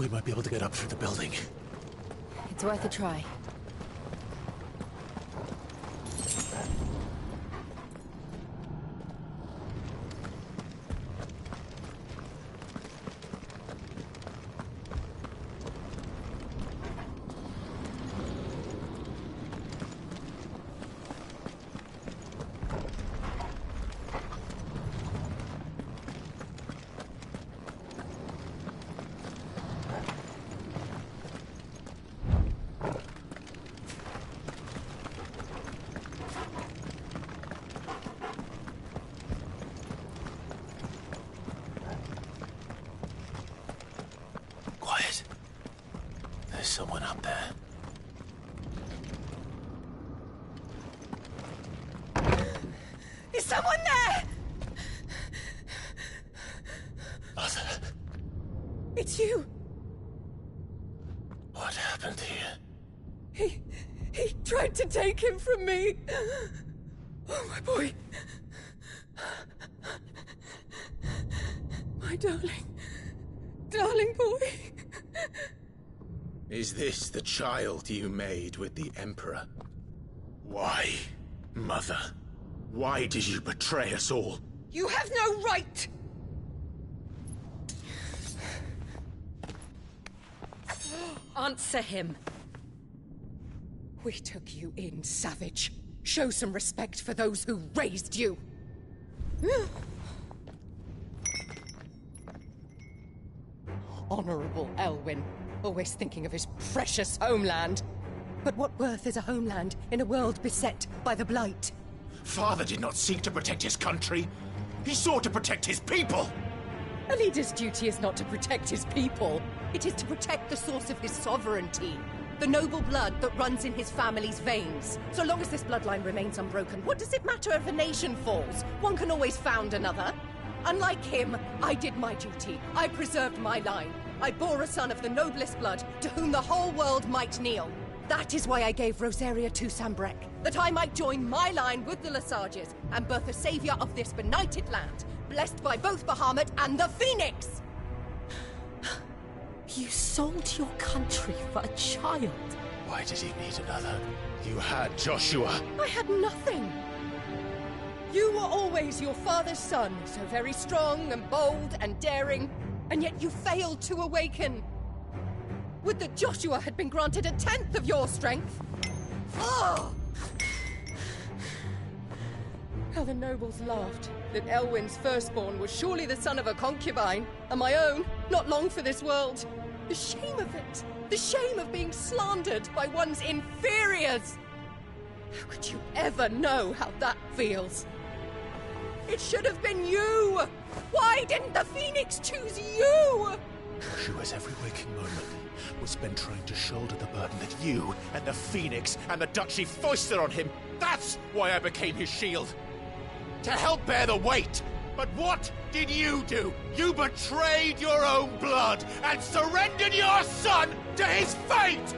We might be able to get up through the building. It's worth a try. Someone up there. Is someone there? Mother. It's you. What happened here? He tried to take him from me. Oh, my boy. My darling boy. Is this the child you made with the Emperor? Why, Mother? Why did you betray us all? You have no right! Answer him. We took you in, savage. Show some respect for those who raised you. Honorable Elwyn. Always thinking of his precious homeland. But what worth is a homeland in a world beset by the Blight? Father did not seek to protect his country. He sought to protect his people. A leader's duty is not to protect his people. It is to protect the source of his sovereignty. The noble blood that runs in his family's veins. So long as this bloodline remains unbroken, what does it matter if a nation falls? One can always found another. Unlike him, I did my duty. I preserved my line. I bore a son of the noblest blood, to whom the whole world might kneel. That is why I gave Rosaria to Sambrek, that I might join my line with the Lesages and birth a savior of this benighted land, blessed by both Bahamut and the Phoenix! You sold your country for a child. Why did he need another? You had Joshua. I had nothing. You were always your father's son, so very strong and bold and daring. And yet you failed to awaken. Would that Joshua had been granted 1/10 of your strength? Oh! How the nobles laughed that Elwyn's firstborn was surely the son of a concubine, and my own, not long for this world. The shame of it! The shame of being slandered by one's inferiors! How could you ever know how that feels? It should have been you! Why didn't the Phoenix choose you? Joshua's every waking moment was spent trying to shoulder the burden that you and the Phoenix and the Duchy foisted on him. That's why I became his shield. To help bear the weight. But what did you do? You betrayed your own blood and surrendered your son to his fate!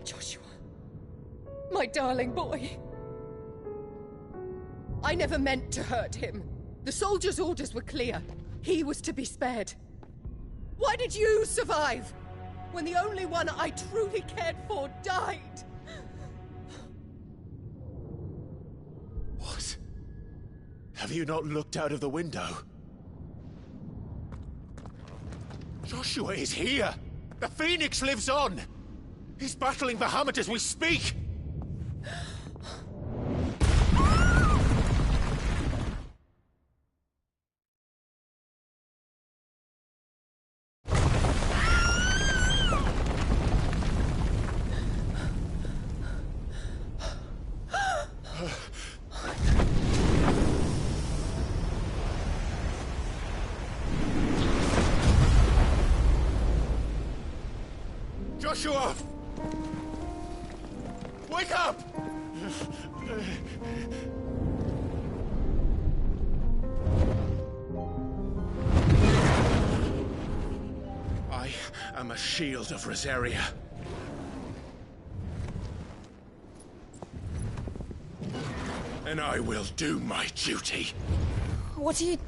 Joshua, my darling boy. I never meant to hurt him. The soldiers' orders were clear. He was to be spared. Why did you survive when the only one I truly cared for died? What? Have you not looked out of the window? Joshua is here! The Phoenix lives on! He's battling Bahamut as we speak! Joshua! Wake up! I am a shield of Rosaria. And I will do my duty. What are you...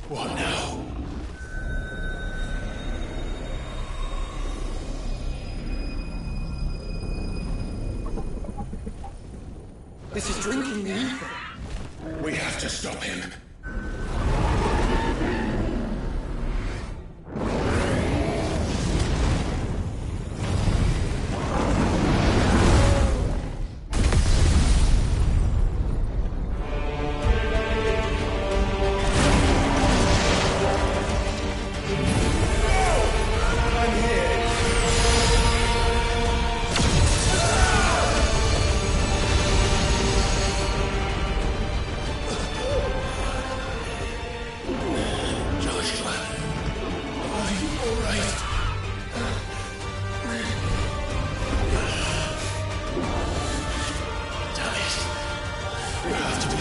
What now? This is drinking the ether. We have to stop him.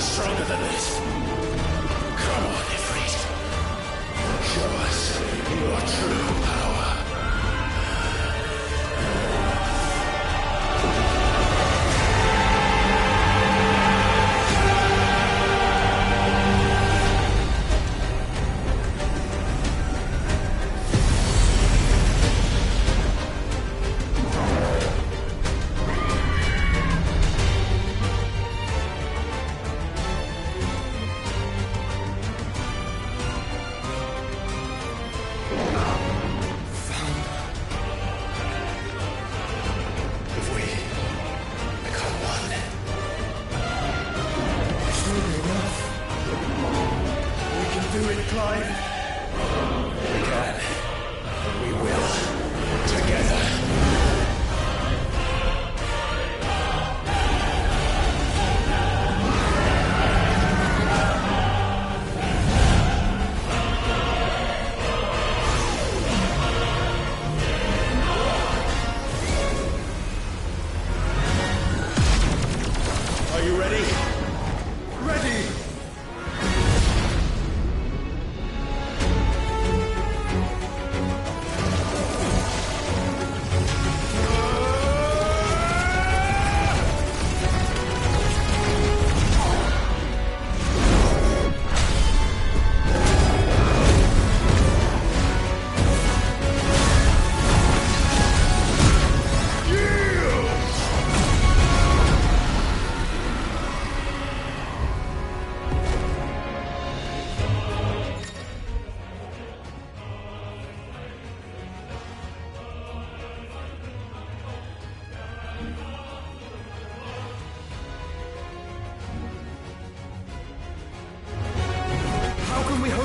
Stronger than this. Come on, Ifrit. Show us your true power.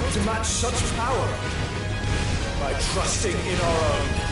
To match such power by trusting in our own.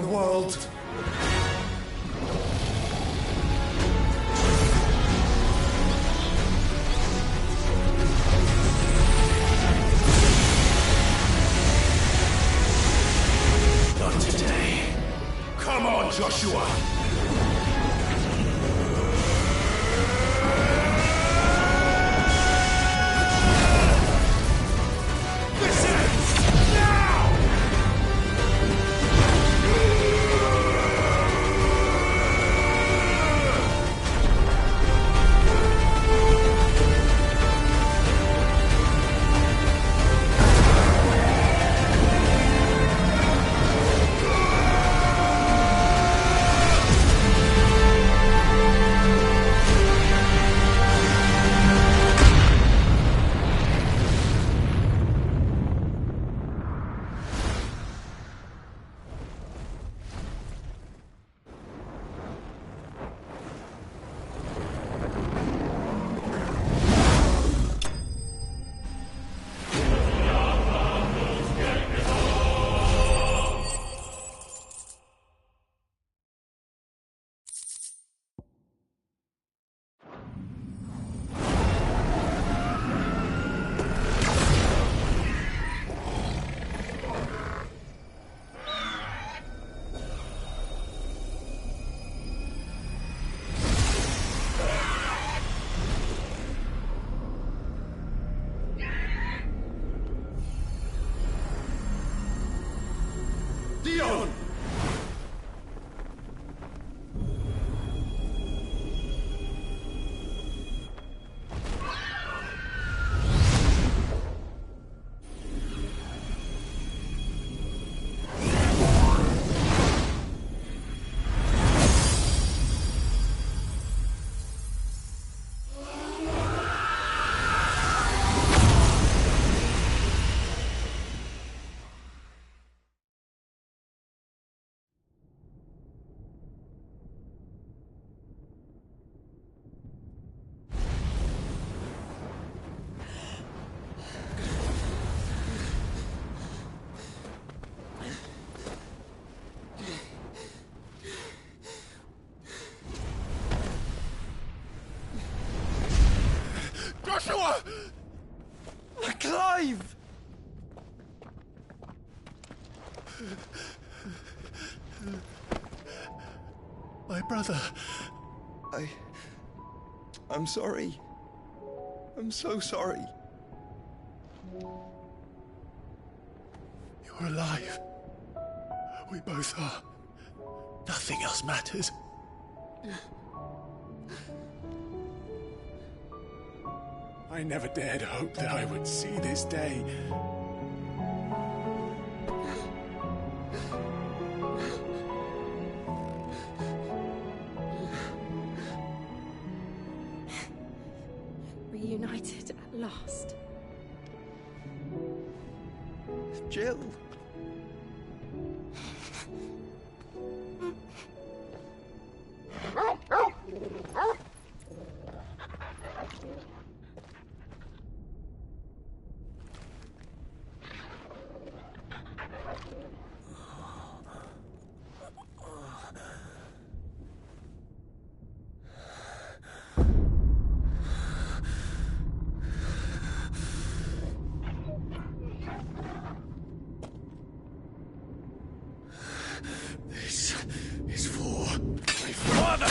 the world. Not today. Come on, Joshua! Dion! Joshua! Clive! My brother. I'm sorry. I'm so sorry. You're alive. We both are. Nothing else matters. I never dared hope that I would see this day. Reunited at last. Jill. This is for my father!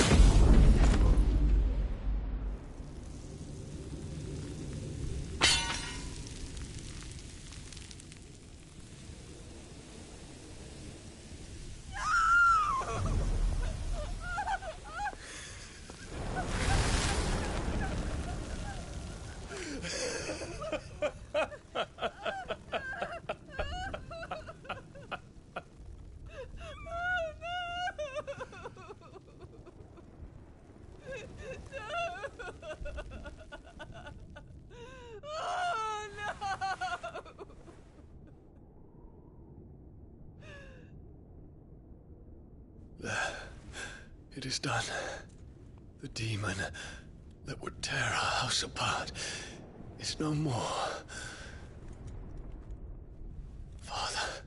It is done. The demon that would tear our house apart is no more. Father.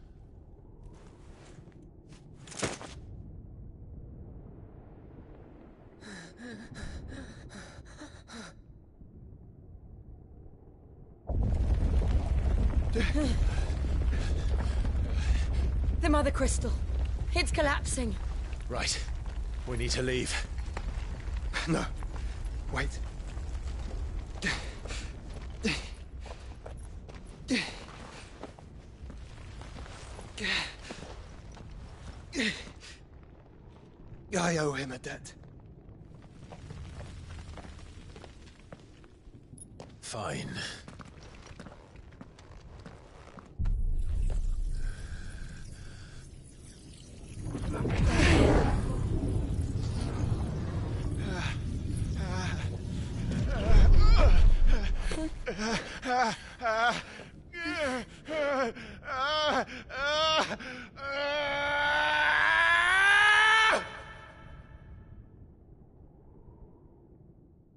The Mother Crystal. It's collapsing. Right. We need to leave. No. Wait. I owe him a debt. Fine.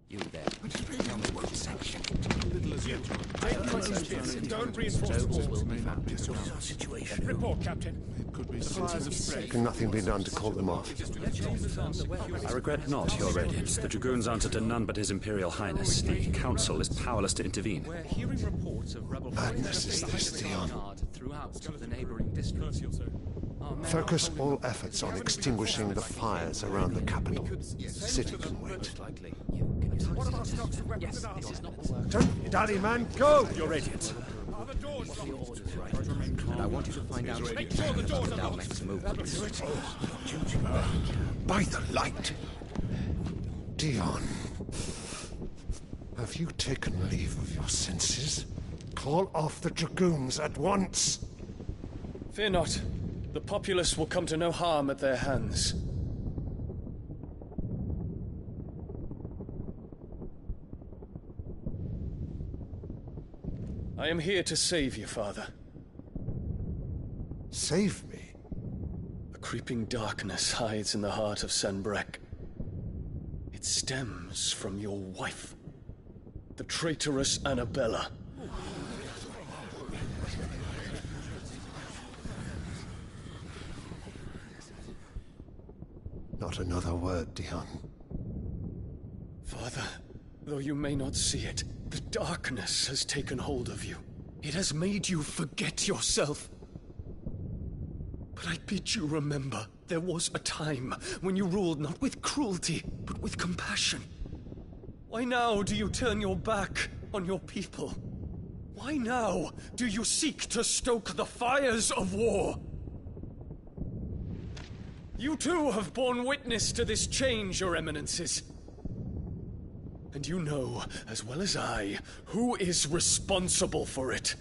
You there. Tell me what section. Don't reinforce Nobles will be found. What's our situation? Report, Captain. Can nothing be done to call them off? I regret not, Your Radiance. The Dragoons answer to none but His Imperial Highness. The Council is powerless to intervene. We're hearing reports of rebel Madness is this, Dion. throughout the neighboring districts. Focus all efforts on extinguishing the fires around the capital. The city can wait. Don't dally, man, go! Your Radiance. Are the doors locked? And I want you to find out Make sure the doors are locked. Dalmec's movements. By the light! Dion, have you taken leave of your senses? Call off the Dragoons at once! Fear not. The populace will come to no harm at their hands. I am here to save you, Father. Save me? A creeping darkness hides in the heart of Sanbreque. It stems from your wife, the traitorous Annabella. Not another word, Dion. Father, though you may not see it, the darkness has taken hold of you. It has made you forget yourself. But I bid you remember, there was a time when you ruled not with cruelty, but with compassion. Why now do you turn your back on your people? Why now do you seek to stoke the fires of war? You too have borne witness to this change, Your Eminences. And you know, as well as I, who is responsible for it.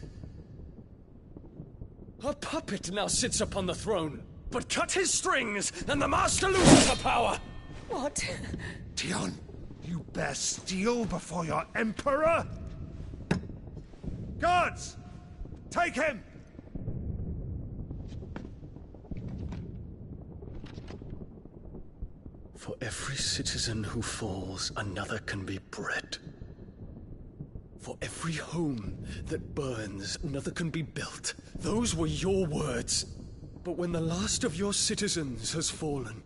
A puppet now sits upon the throne, but cut his strings, and the Master loses the power! What? Dion, you bear steel before your Emperor? Guards! Take him! For every citizen who falls, another can be bred. For every home that burns, another can be built. Those were your words. But when the last of your citizens has fallen,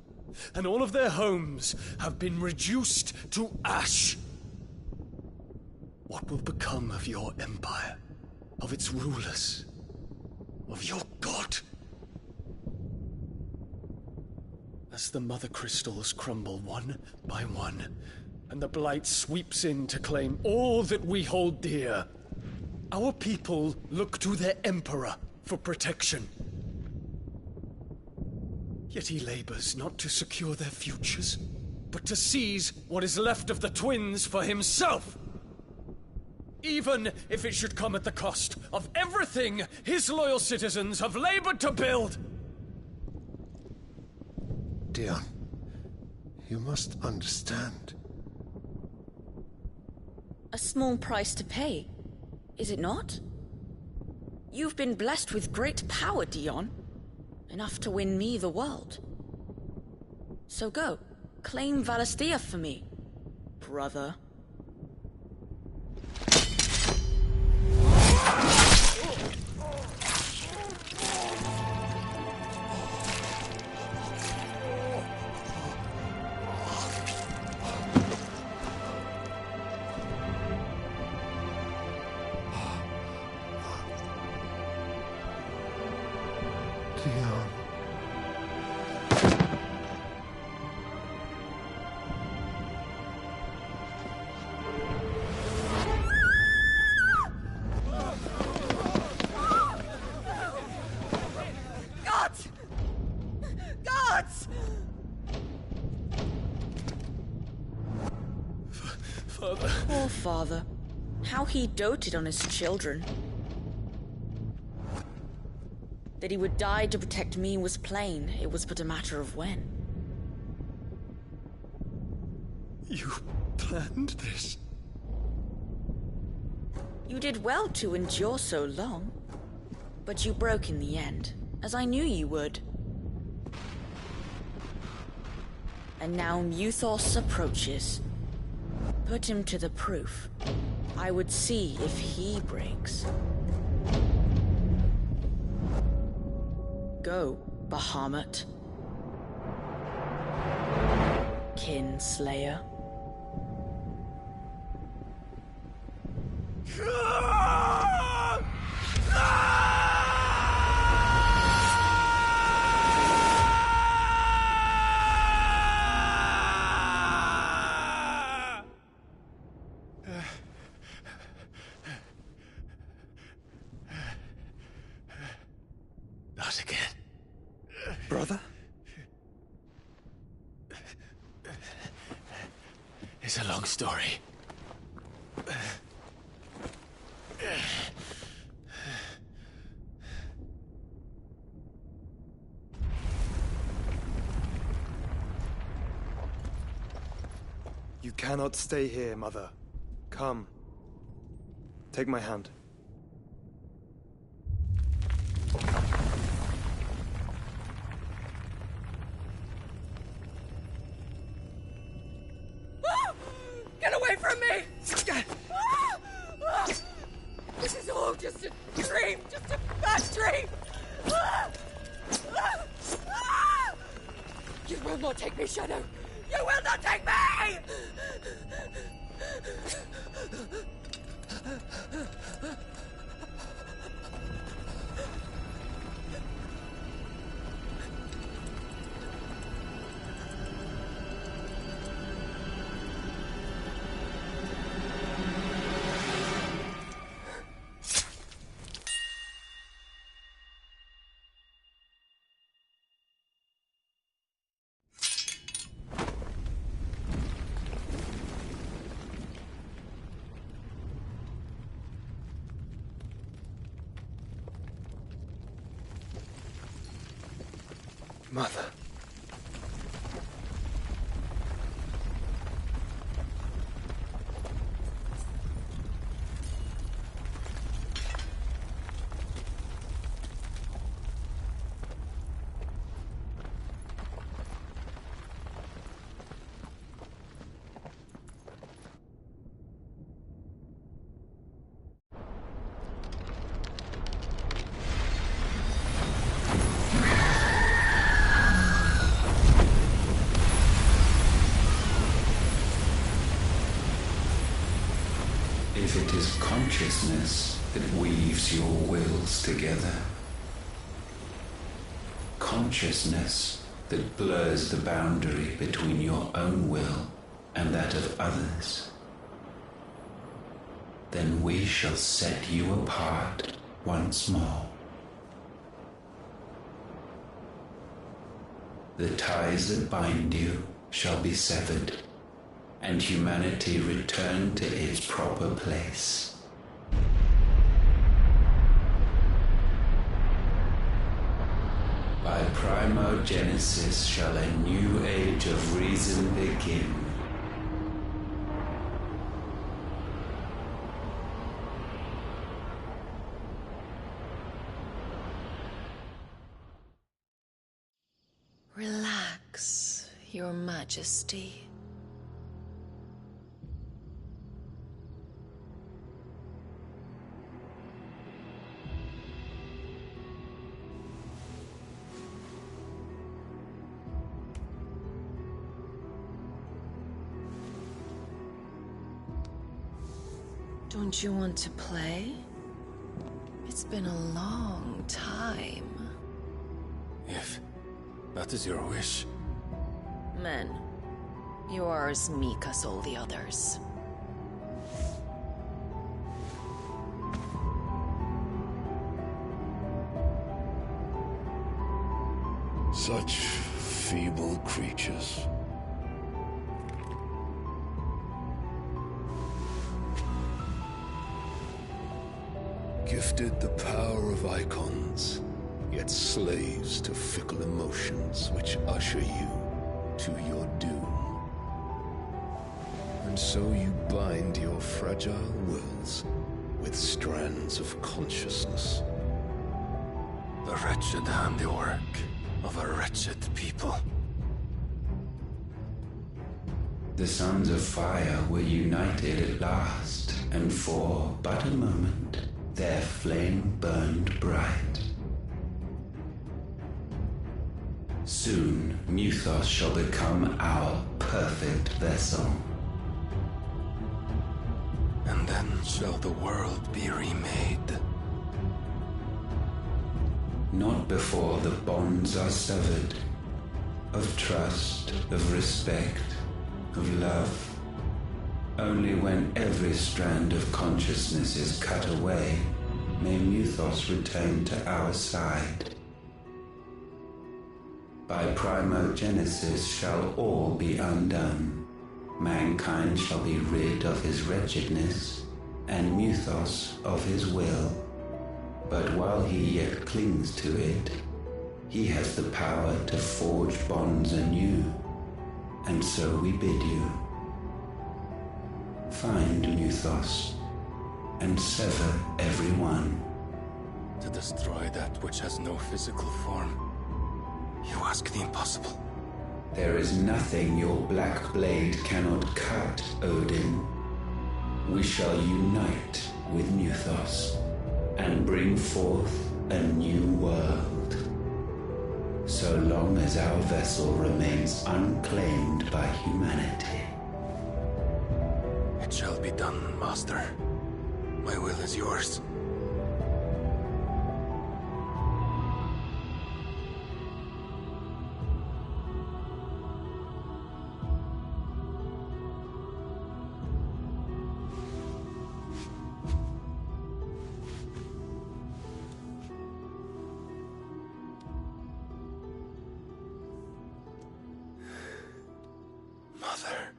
and all of their homes have been reduced to ash, what will become of your empire, of its rulers, of your god? As the Mother Crystals crumble one by one, and the Blight sweeps in to claim all that we hold dear, our people look to their Emperor for protection. Yet he labors not to secure their futures, but to seize what is left of the twins for himself! Even if it should come at the cost of everything his loyal citizens have labored to build! Dion, you must understand. A small price to pay, is it not? You've been blessed with great power, Dion. Enough to win me the world. So go, claim Valisthea for me, brother. Father. Poor father. How he doted on his children. That he would die to protect me was plain. It was but a matter of when. You planned this? You did well to endure so long. But you broke in the end, as I knew you would. And now Muthos approaches. Put him to the proof. I would see if he breaks. Go, Bahamut. Kinslayer. Not again. Brother? It's a long story. You cannot stay here, Mother. Come. Take my hand. Get away from me! This is all just a dream, just a bad dream! You will not take me, Shadow! You will not take me! Mother. If it is consciousness that weaves your wills together, consciousness that blurs the boundary between your own will and that of others, then we shall set you apart once more. The ties that bind you shall be severed, and humanity return to its proper place. By primogenesis shall a new age of reason begin. Relax, Your Majesty. Don't you want to play? It's been a long time. If that is your wish. Men, you are as meek as all the others. Such feeble creatures. wielded the power of icons, yet slaves to fickle emotions which usher you to your doom. And so you bind your fragile wills with strands of consciousness. The wretched handiwork of a wretched people. The Sons of Fire were united at last, and for but a moment their flame burned bright. Soon Muthos shall become our perfect vessel. And then shall the world be remade. Not before the bonds are severed, of trust, of respect, of love. Only when every strand of consciousness is cut away, may Muthos return to our side. By primogenesis shall all be undone. Mankind shall be rid of his wretchedness, and Muthos of his will. But while he yet clings to it, he has the power to forge bonds anew. And so we bid you, find Muthos, and sever every one. To destroy that which has no physical form, you ask the impossible. There is nothing your black blade cannot cut, Odin. We shall unite with Muthos, and bring forth a new world. So long as our vessel remains unclaimed by humanity. It shall be done, Master. My will is yours. Mother.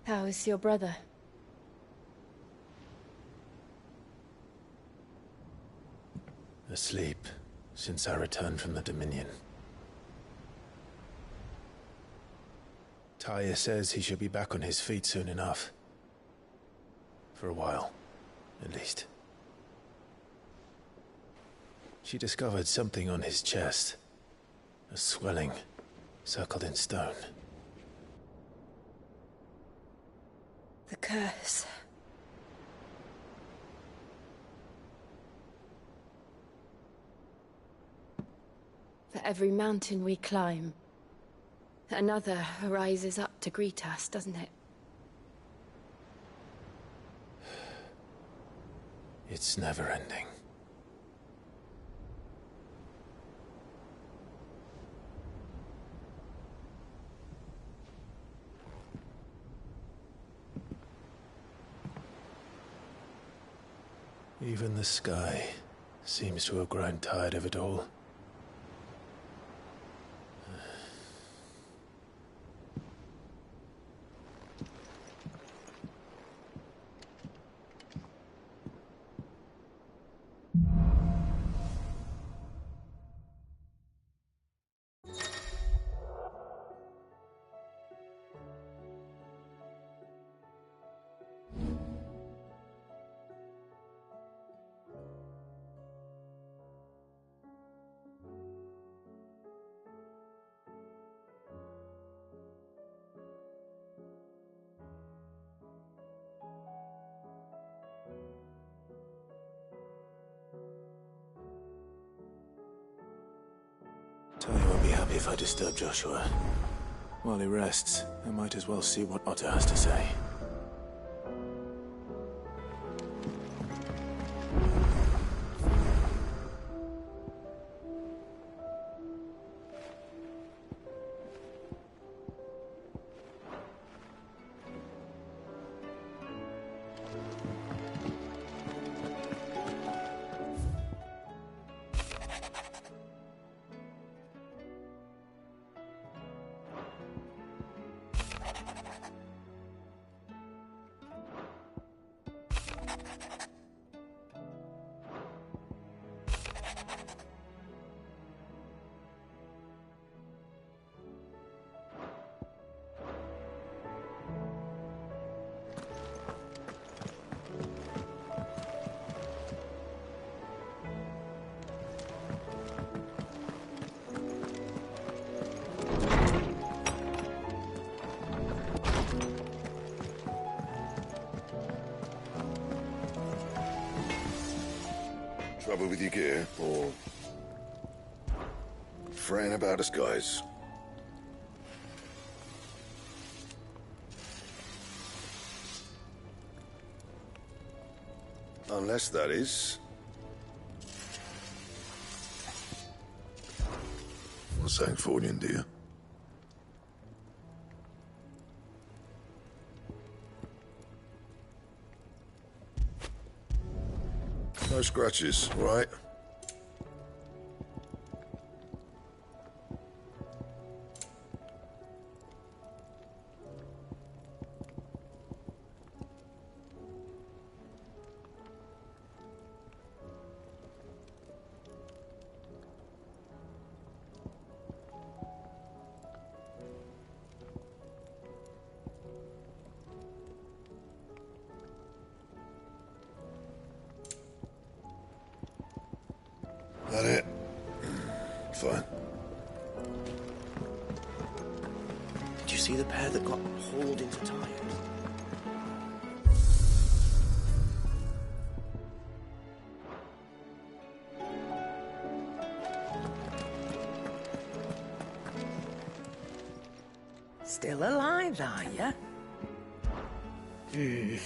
How is your brother? Asleep since I returned from the Dominion. Tyr says he should be back on his feet soon enough. For a while, at least. She discovered something on his chest. A swelling, circled in stone. The curse. For every mountain we climb, another rises up to greet us, doesn't it? It's never ending. Even the sky seems to have grown tired of it all. happy if I disturb Joshua. While he rests, I might as well see what Otto has to say. Trouble with your gear, or fretting about us, guys? Unless that is... What's that for you, dear? No scratches, right? That it? Fine. Did you see the pair that got hauled into Tyre? Still alive, are you?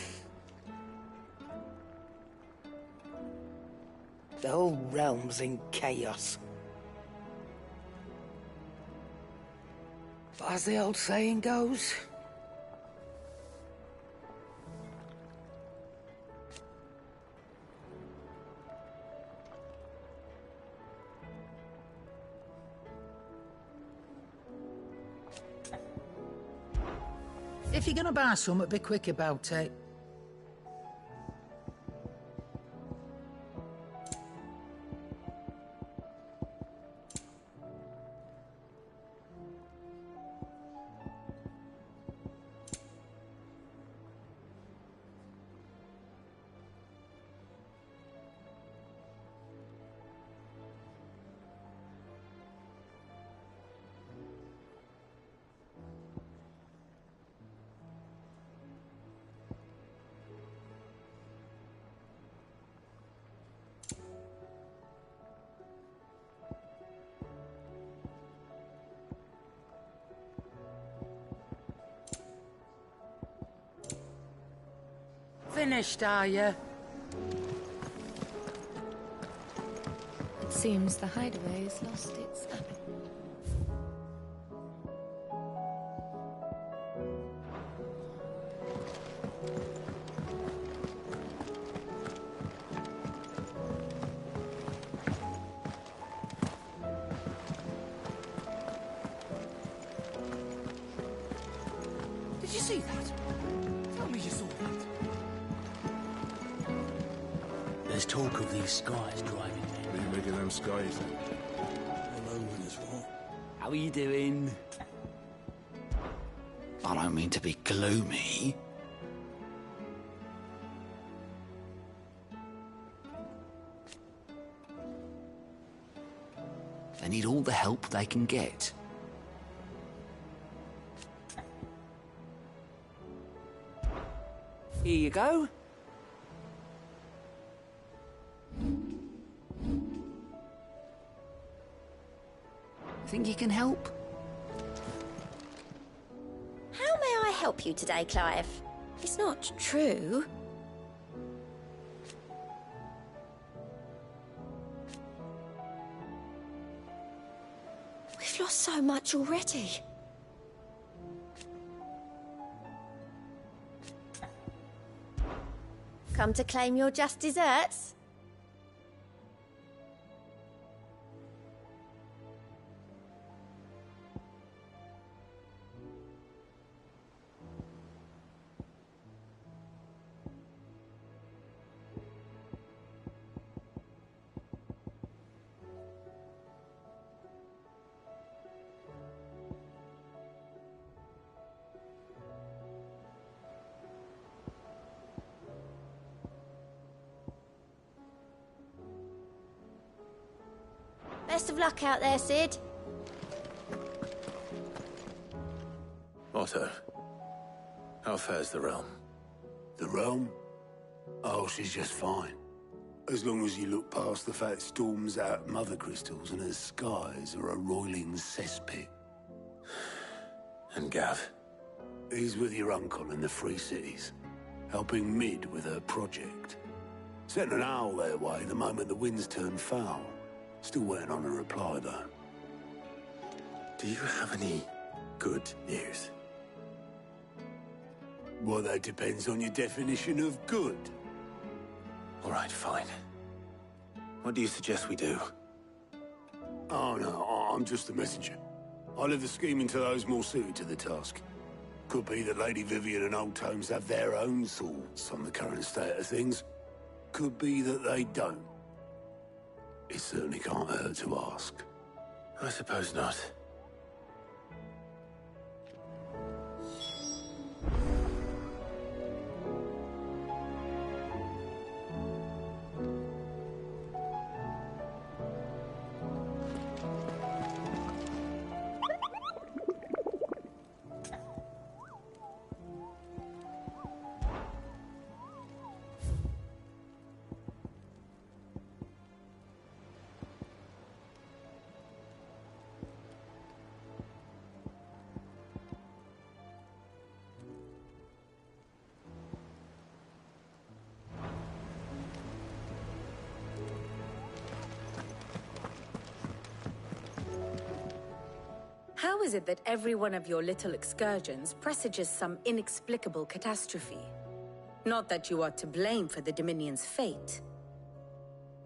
The whole realm's in chaos. But as the old saying goes, if you're gonna buy something, be quick about it. Finished, are you? It seems the hideaway has lost its apple. Did you see that? Tell me you saw that. There's talk of these skies driving me. What are you making them skies then? Hello, Winterswar. How are you doing? I don't mean to be gloomy. They need all the help they can get. Here you go. Think you can help? How may I help you today, Clive? It's not true. We've lost so much already. Come to claim your just desserts? Best of luck out there, Cid. Otto, how fares the realm? The realm? Oh, she's just fine. As long as you look past the fat storms out mother crystals and her skies are a roiling cesspit. And Gav? He's with your uncle in the Free Cities, helping Mid with her project. Sent an owl their way the moment the winds turned foul. Still waiting on a reply, though. Do you have any good news? Well, that depends on your definition of good. All right, fine. What do you suggest we do? Oh, no, I'm just a messenger. I leave the scheming to those more suited to the task. Could be that Lady Vivian and Old Tomes have their own thoughts on the current state of things. Could be that they don't. It certainly can't hurt to ask. I suppose not. How is it that every one of your little excursions presages some inexplicable catastrophe? Not that you are to blame for the Dominion's fate.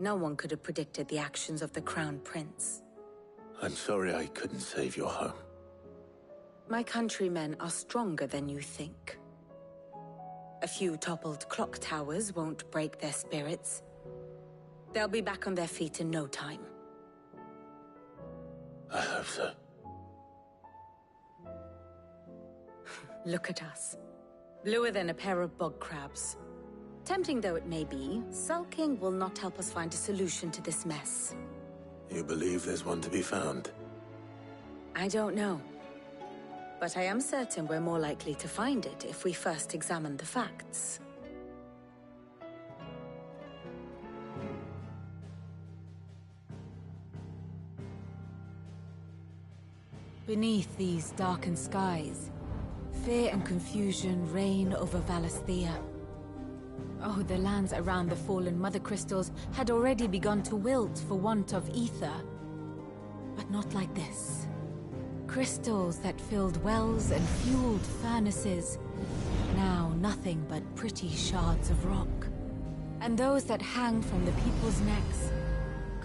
No one could have predicted the actions of the Crown Prince. I'm sorry I couldn't save your home. My countrymen are stronger than you think. A few toppled clock towers won't break their spirits. They'll be back on their feet in no time. I hope so. Look at us. Bluer than a pair of bog crabs. Tempting though it may be, sulking will not help us find a solution to this mess. You believe there's one to be found? I don't know. But I am certain we're more likely to find it if we first examine the facts. Beneath these darkened skies, fear and confusion reign over Valisthea. Oh, the lands around the fallen Mother Crystals had already begun to wilt for want of ether. But not like this. Crystals that filled wells and fueled furnaces, now nothing but pretty shards of rock. And those that hang from the people's necks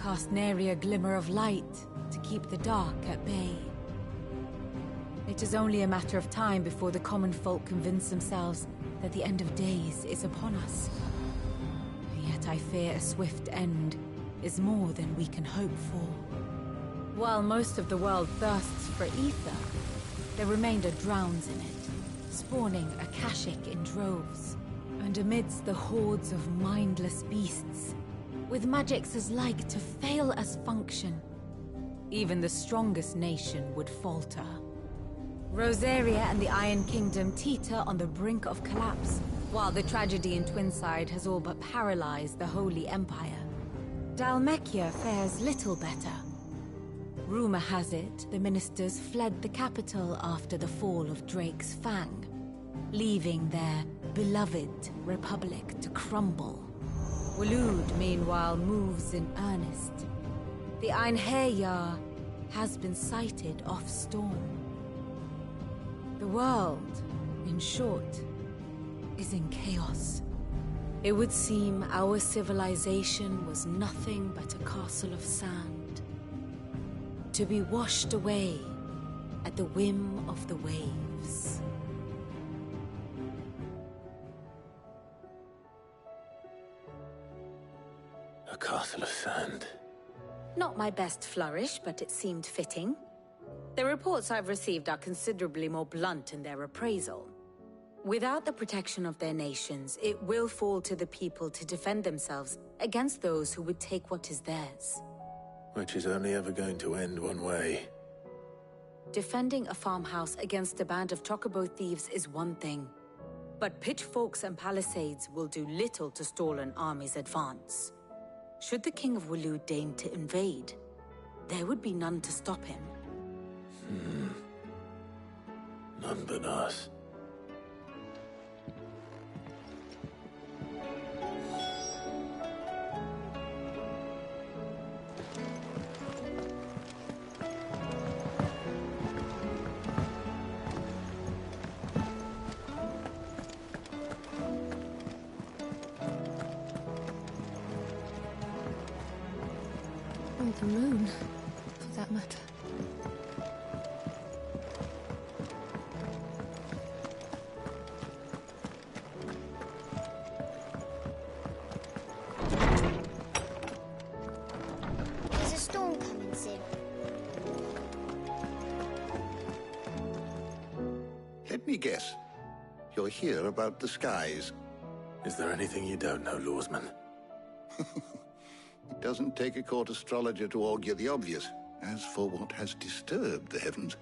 cast nary a glimmer of light to keep the dark at bay. It is only a matter of time before the common folk convince themselves that the end of days is upon us. Yet I fear a swift end is more than we can hope for. While most of the world thirsts for ether, the remainder drowns in it, spawning Akashic in droves. And amidst the hordes of mindless beasts, with magics as like to fail as function, even the strongest nation would falter. Rosaria and the Iron Kingdom teeter on the brink of collapse, while the tragedy in Twinside has all but paralyzed the Holy Empire. Dhalmekia fares little better. Rumor has it, the ministers fled the capital after the fall of Drake's Fang, leaving their beloved republic to crumble. Waloed, meanwhile, moves in earnest. The Einherjar has been sighted off Storm. The world, in short, is in chaos. It would seem our civilization was nothing but a castle of sand, to be washed away at the whim of the waves. A castle of sand. Not my best flourish, but it seemed fitting. The reports I've received are considerably more blunt in their appraisal. Without the protection of their nations, it will fall to the people to defend themselves against those who would take what is theirs. Which is only ever going to end one way. Defending a farmhouse against a band of chocobo thieves is one thing, but pitchforks and palisades will do little to stall an army's advance. Should the King of Waloed deign to invade, there would be none to stop him. None but us. Or the moon, for that matter. There's a storm coming soon. Let me guess. You're here about the skies. Is there anything you don't know, Lawsman? It doesn't take a court astrologer to augur the obvious. As for what has disturbed the heavens,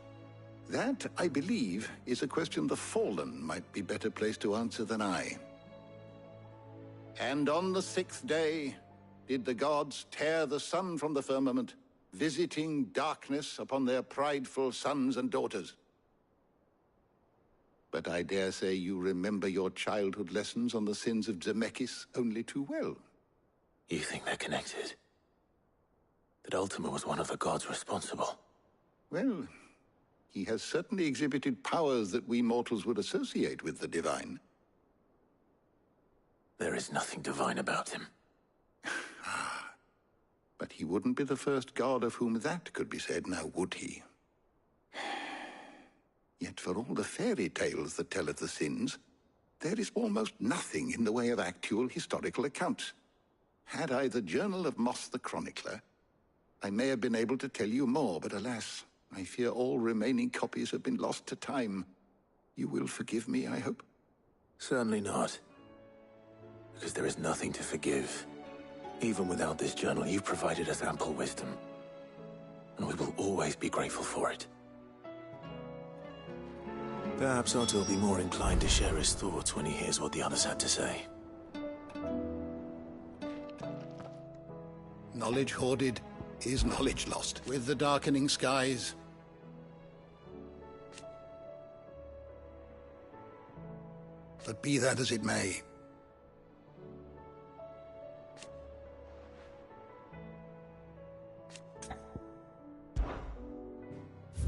that, I believe, is a question the Fallen might be better placed to answer than I. And on the 6th day did the gods tear the sun from the firmament, visiting darkness upon their prideful sons and daughters. But I dare say you remember your childhood lessons on the sins of Zemeckis only too well. You think they're connected? That Ultima was one of the gods responsible? Well, he has certainly exhibited powers that we mortals would associate with the divine. There is nothing divine about him. But he wouldn't be the first god of whom that could be said, now would he? Yet for all the fairy tales that tell of the sins, there is almost nothing in the way of actual historical accounts. Had I the Journal of Moss the Chronicler, I may have been able to tell you more, but alas, I fear all remaining copies have been lost to time. You will forgive me, I hope? Certainly not. Because there is nothing to forgive. Even without this journal, you've provided us ample wisdom. And we will always be grateful for it. Perhaps Otto will be more inclined to share his thoughts when he hears what the others had to say. Knowledge hoarded is knowledge lost. With the darkening skies, but be that as it may,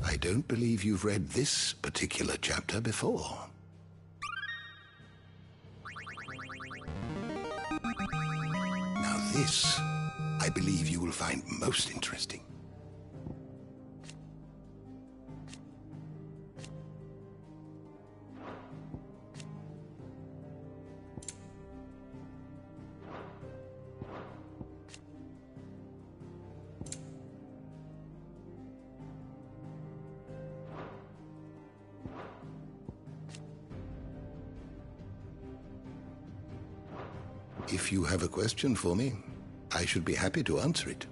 I don't believe you've read this particular chapter before. Now this, I believe you will find most interesting. If you have a question for me, I should be happy to answer it.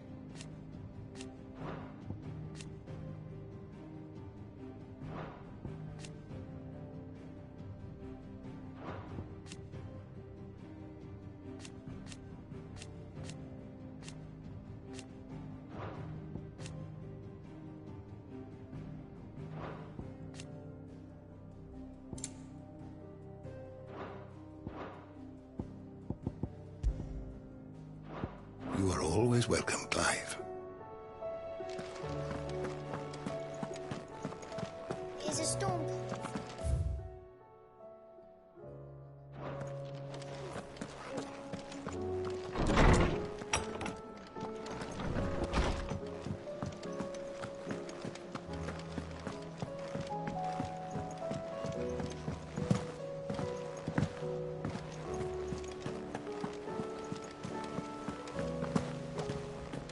always welcome, Clive. Is a storm coming?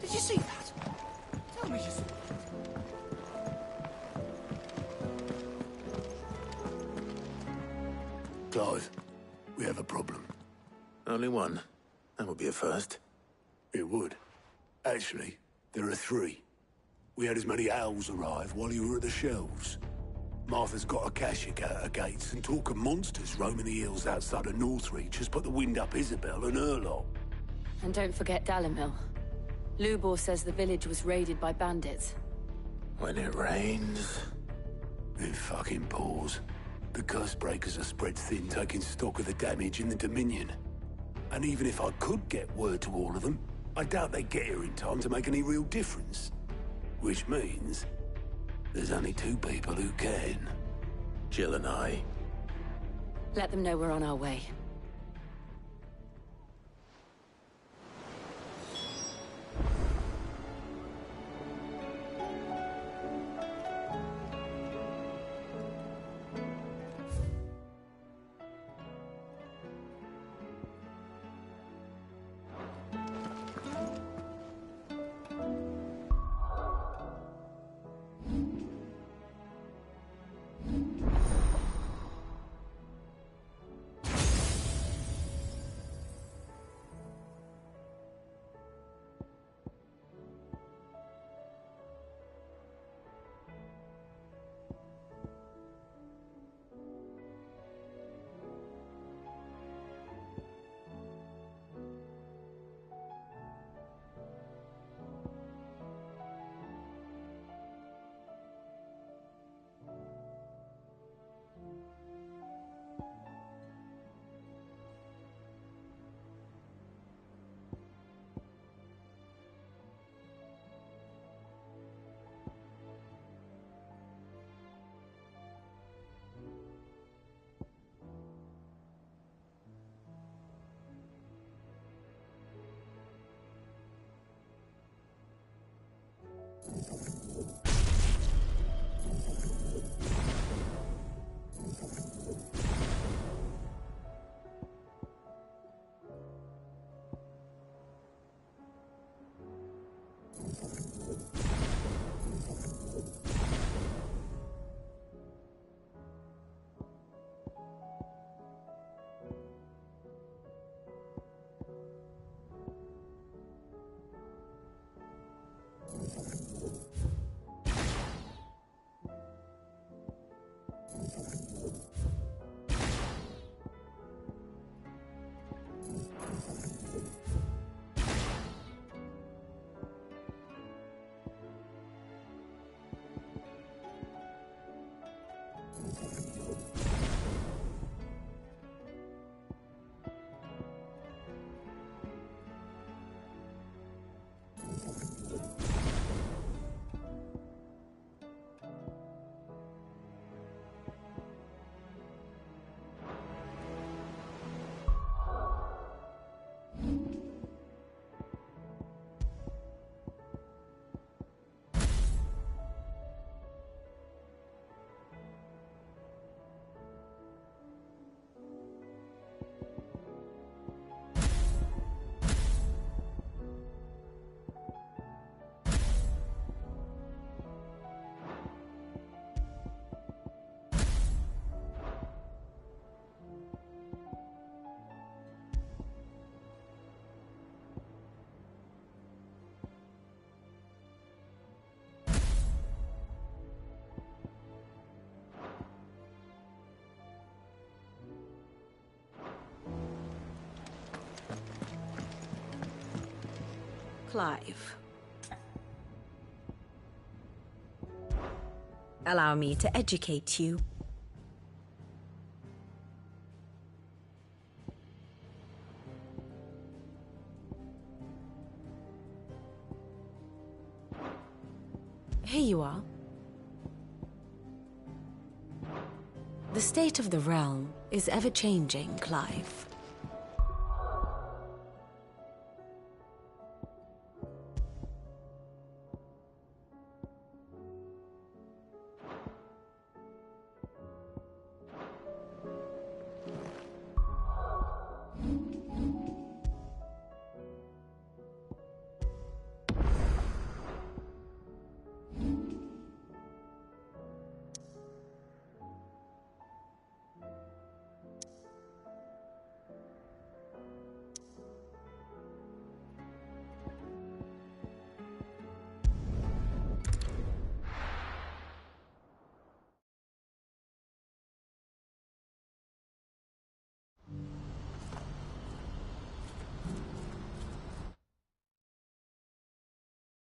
Did you see that? Tell me you saw that. Clive, we have a problem. Only one. That would be a first. It would. Actually, there are three. We had as many owls arrive while you were at the shelves. Martha's got a Akashic at her gates, and talk of monsters roaming the hills outside of Northreach has put the wind up Isabel and her lot. And don't forget Dalimil. Lubor says the village was raided by bandits. When it rains... It fucking pours. The Cursebreakers are spread thin, taking stock of the damage in the Dominion. And even if I could get word to all of them, I doubt they'd get here in time to make any real difference. Which means... there's only two people who can. Jill and I. Let them know we're on our way. Clive. Allow me to educate you. Here you are. The state of the realm is ever-changing, Clive.